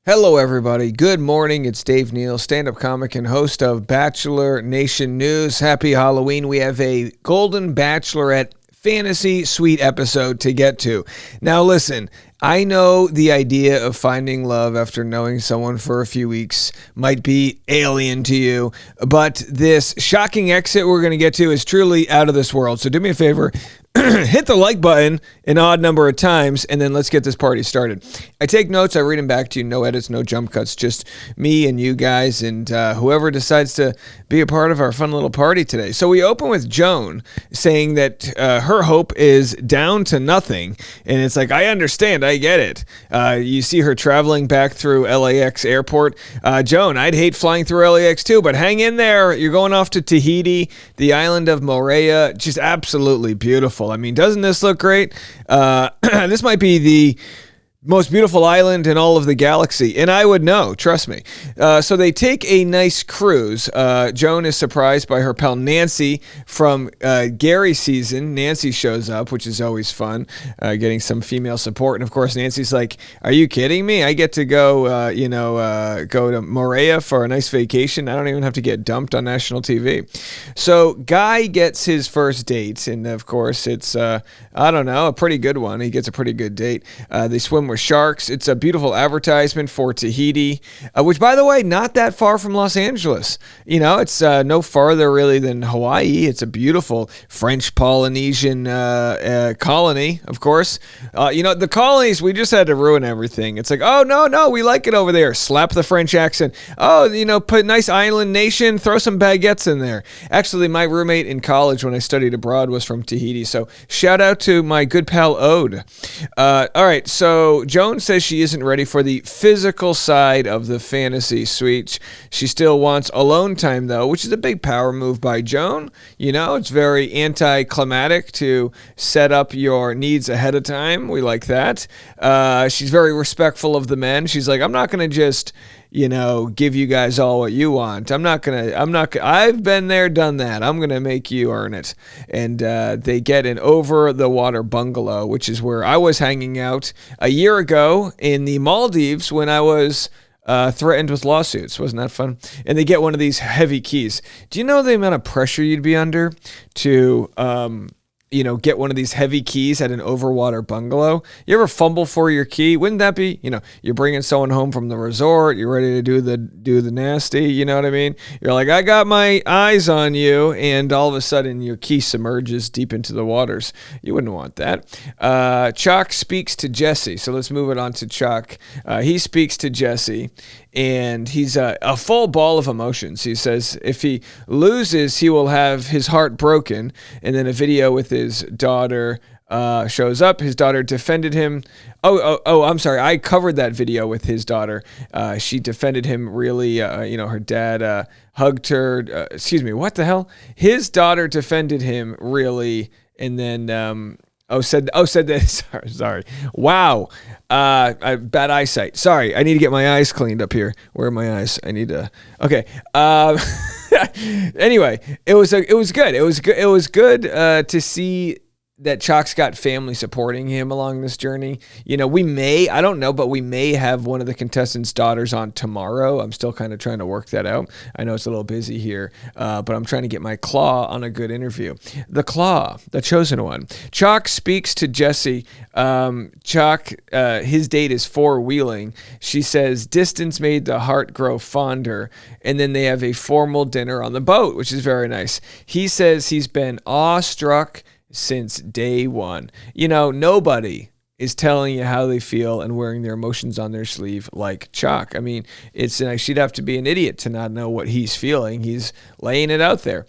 Hello, everybody. Good morning. It's Dave Neal, stand-up comic and host of Bachelor Nation News. Happy Halloween. We have a Golden Bachelorette fantasy suite episode to get to. Now, listen, I know the idea of finding love after knowing someone for a few weeks might be alien to you, but this shocking exit we're going to get to is truly out of this world. So do me a favor, hit the like button an odd number of times, and then let's get this party started. I take notes, I read them back to you, no edits, no jump cuts, just me and you guys and whoever decides to be a part of our fun little party today. So we open with Joan saying that her hope is down to nothing, and it's like, I understand, I get it. You see her traveling back through LAX airport. Joan, I'd hate flying through LAX too, but hang in there. You're going off to Tahiti, the island of Moorea. Just absolutely beautiful. I mean, doesn't this look great? This might be the most beautiful island in all of the galaxy, and I would know, trust me. So they take a nice cruise. Joan is surprised by her pal Nancy from Gary's season. Nancy shows up, which is always fun, getting some female support. And of course, Nancy's like, "Are you kidding me? I get to go, go to Moorea for a nice vacation. I don't even have to get dumped on national TV." So Guy gets his first date, and of course, it's a pretty good one. He gets a pretty good date. They swim with sharks. It's a beautiful advertisement for Tahiti, which, by the way, not that far from Los Angeles. You know, it's no farther really than Hawaii. It's a beautiful French Polynesian colony, of course. The colonies, we just had to ruin everything. It's like, oh, no, we like it over there. Slap the French accent. Oh, put nice island nation, throw some baguettes in there. Actually, my roommate in college when I studied abroad was from Tahiti, so shout out to my good pal Ode. All right, so Joan says she isn't ready for the physical side of the fantasy suite. She still wants alone time, though, which is a big power move by Joan. It's very anticlimactic to set up your needs ahead of time. We like that. She's very respectful of the men. She's like, I'm not going to just give you guys all what you want. I've been there, done that. I'm going to make you earn it. And they get an over-the-water bungalow, which is where I was hanging out a year ago in the Maldives when I was threatened with lawsuits. Wasn't that fun? And they get one of these heavy keys. Do you know the amount of pressure you'd be under to get one of these heavy keys at an overwater bungalow? You ever fumble for your key? Wouldn't that be, you're bringing someone home from the resort, you're ready to do the nasty, you know what I mean? You're like, I got my eyes on you, and all of a sudden your key submerges deep into the waters. You wouldn't want that. Chock speaks to Jesse. So let's move it on to Chock. He speaks to Jesse, and he's a full ball of emotions. He says if he loses, he will have his heart broken. And then a video with his daughter shows up. His daughter defended him. I'm sorry. I covered that video with his daughter. She defended him really. Her dad hugged her. What the hell? His daughter defended him really, and then said that. Sorry. Wow. Bad eyesight. Sorry. I need to get my eyes cleaned up here. Where are my eyes? I need to. Okay. Anyway, it was good. It was good to see that Chock's got family supporting him along this journey. I don't know, but we may have one of the contestants' daughters on tomorrow. I'm still kind of trying to work that out. I know it's a little busy here, but I'm trying to get my claw on a good interview. The claw, the chosen one. Chock speaks to Jesse. Chock, his date is four-wheeling. She says, distance made the heart grow fonder. And then they have a formal dinner on the boat, which is very nice. He says he's been awestruck since day one. Nobody is telling you how they feel and wearing their emotions on their sleeve like Chock. I mean, she'd have to be an idiot to not know what he's feeling. He's laying it out there.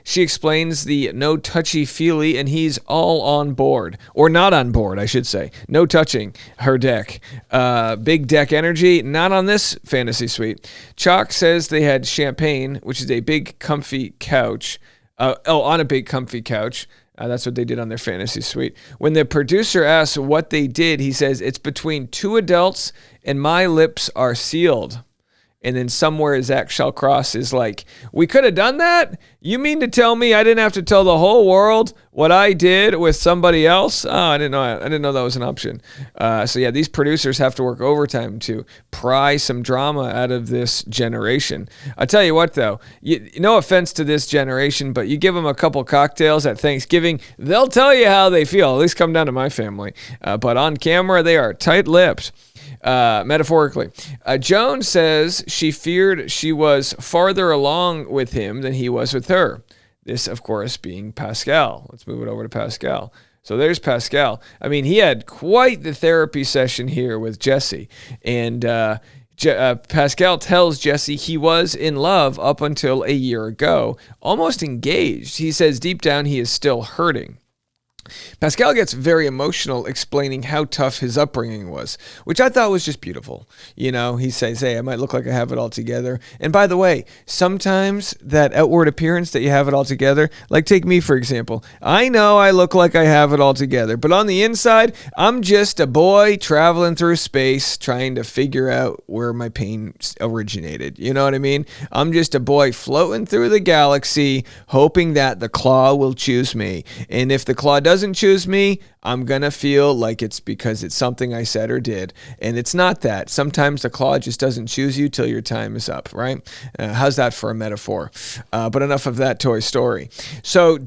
She explains the no touchy-feely, and he's all on board. Or not on board, I should say. No touching her deck. Big deck energy, not on this fantasy suite. Chock says they had champagne, which is a big, comfy couch. On a big comfy couch. That's what they did on their fantasy suite. When the producer asks what they did, he says, it's between two adults and my lips are sealed. And then somewhere Zach Shallcross is like, we could have done that? You mean to tell me I didn't have to tell the whole world what I did with somebody else? Oh, I didn't know that was an option. So yeah, these producers have to work overtime to pry some drama out of this generation. I tell you what, though, no offense to this generation, but you give them a couple cocktails at Thanksgiving, they'll tell you how they feel. At least come down to my family. But on camera, they are tight-lipped. Metaphorically. Joan says she feared she was farther along with him than he was with her. This, of course, being Pascal. Let's move it over to Pascal. So there's Pascal. I mean, he had quite the therapy session here with Jesse. And Pascal tells Jesse he was in love up until a year ago, almost engaged. He says deep down he is still hurting. Pascal gets very emotional explaining how tough his upbringing was, which I thought was just beautiful. You know, he says, hey, I might look like I have it all together. And by the way, sometimes that outward appearance that you have it all together, like take me, for example. I know I look like I have it all together, but on the inside, I'm just a boy traveling through space trying to figure out where my pain originated. You know what I mean? I'm just a boy floating through the galaxy, hoping that the claw will choose me. And if the claw doesn't choose me, I'm going to feel like it's because it's something I said or did. And it's not that. Sometimes the claw just doesn't choose you till your time is up, right? How's that for a metaphor? But enough of that Toy Story. So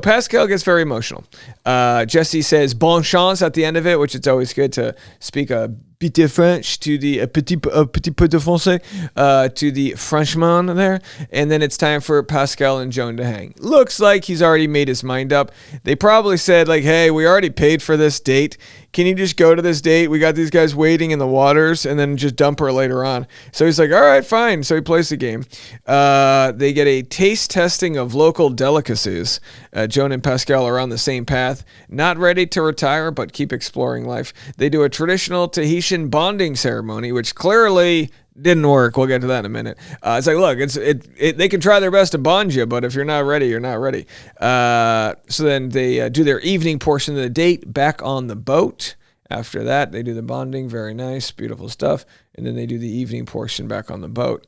Pascal gets very emotional. Jesse says bon chance at the end of it, which it's always good to speak a bit of French to the petit peu de français to the Frenchman there. And then it's time for Pascal and Joan to hang. Looks like he's already made his mind up. They probably said like, hey, we already paid for this date. Can you just go to this date? We got these guys waiting in the waters and then just dump her later on. So he's like, all right, fine. So he plays the game. They get a taste testing of local delicacies. Joan and Pascal are on the same path. Not ready to retire, but keep exploring life. They do a traditional Tahitian bonding ceremony, which clearly didn't work. We'll get to that in a minute. It's like, look, they can try their best to bond you, but if you're not ready, you're not ready. So then they do their evening portion of the date back on the boat. After that, they do the bonding. Very nice, beautiful stuff. And then they do the evening portion back on the boat.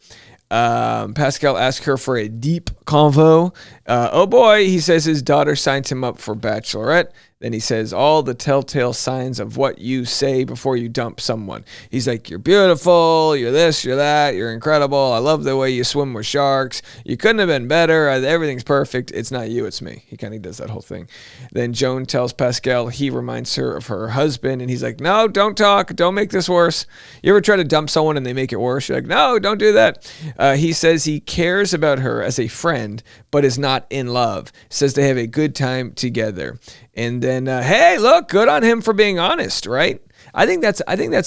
Pascal asks her for a deep convo. Oh boy, he says his daughter signed him up for Bachelorette. Then he says all the telltale signs of what you say before you dump someone. He's like, you're beautiful, you're this, you're that, you're incredible. I love the way you swim with sharks. You couldn't have been better. Everything's perfect. It's not you, it's me. He kind of does that whole thing. Then Joan tells Pascal he reminds her of her husband. And he's like, no, don't talk. Don't make this worse. You ever try to dump someone and they make it worse? You're like, no, don't do that. He says he cares about her as a friend, but is not in love. Says they have a good time together. And then, hey, look, good on him for being honest, right? I think that's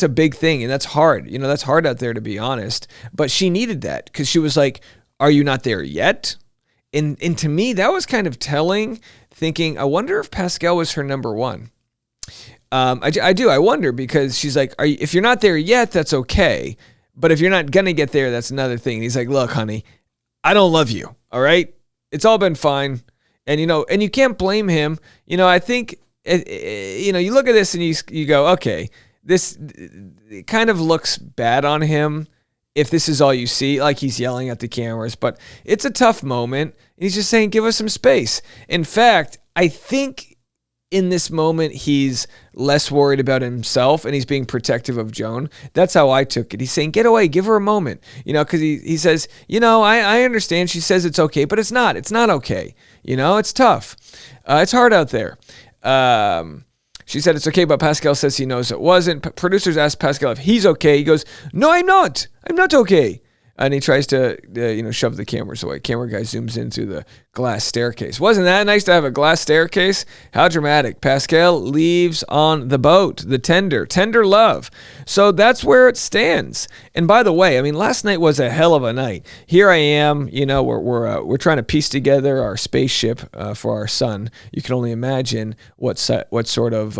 a big thing, and that's hard. You know, that's hard out there to be honest. But she needed that because she was like, "Are you not there yet?" And to me, that was kind of telling. Thinking, I wonder if Pascal was her number one. I do. I wonder because she's like, if you're not there yet, that's okay. But if you're not gonna get there, that's another thing. And he's like, look, honey, I don't love you. All right, it's all been fine. And, you know, and you can't blame him. You know, I think, you know, you look at this and you go, okay, this it kind of looks bad on him if this is all you see, like he's yelling at the cameras. But it's a tough moment. He's just saying, give us some space. In fact, I think in this moment, he's less worried about himself and he's being protective of Joan. That's how I took it. He's saying, get away, give her a moment. You know, because he says, you know, I understand. She says it's okay, but it's not. It's not okay. You know, it's tough. It's hard out there. She said it's okay, but Pascal says he knows it wasn't. Producers asked Pascal if he's okay. He goes, no, I'm not. I'm not okay. And he tries to, shove the cameras away. Camera guy zooms in through the glass staircase. Wasn't that nice to have a glass staircase? How dramatic. Pascal leaves on the boat, the tender love. So that's where it stands. And by the way, I mean, last night was a hell of a night. Here I am, you know, we're trying to piece together our spaceship for our son. You can only imagine what sort of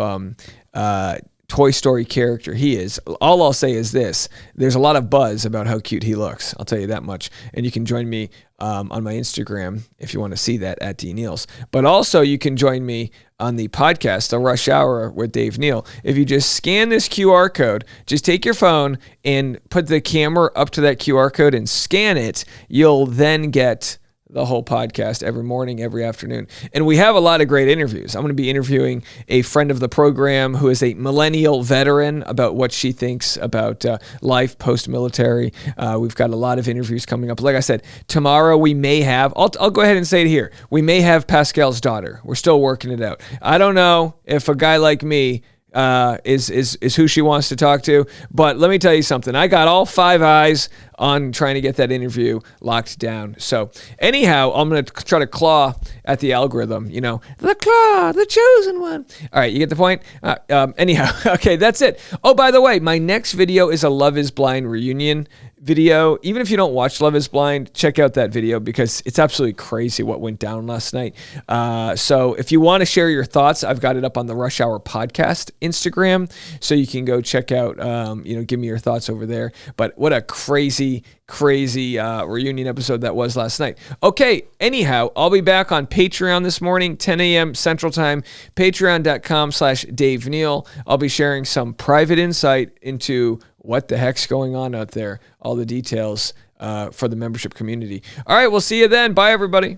Toy Story character he is. All I'll say is this. There's a lot of buzz about how cute he looks. I'll tell you that much. And you can join me on my Instagram if you want to see that at DNeals. But also you can join me on the podcast, The Rush Hour with Dave Neal. If you just scan this QR code, just take your phone and put the camera up to that QR code and scan it, you'll then get the whole podcast every morning, every afternoon. And we have a lot of great interviews. I'm going to be interviewing a friend of the program who is a millennial veteran about what she thinks about life post-military. We've got a lot of interviews coming up. Like I said, tomorrow we may have, I'll go ahead and say it here, we may have Pascal's daughter. We're still working it out. I don't know if a guy like me is who she wants to talk to. But let me tell you something. I got all 5 eyes on trying to get that interview locked down. So anyhow, I'm going to try to claw at the algorithm, the claw, the chosen one. All right, you get the point? Anyhow, okay, that's it. Oh, by the way, my next video is a Love is Blind reunion video. Even if you don't watch Love is Blind, check out that video because it's absolutely crazy what went down last night. So if you want to share your thoughts, I've got it up on the Rush Hour podcast Instagram, so you can go check out, give me your thoughts over there. But what a crazy reunion episode that was last night. Okay, anyhow, I'll be back on Patreon this morning, 10 a.m. Central Time, patreon.com/Dave Neal. I'll be sharing some private insight into what the heck's going on out there, all the details for the membership community. All right, we'll see you then. Bye, everybody.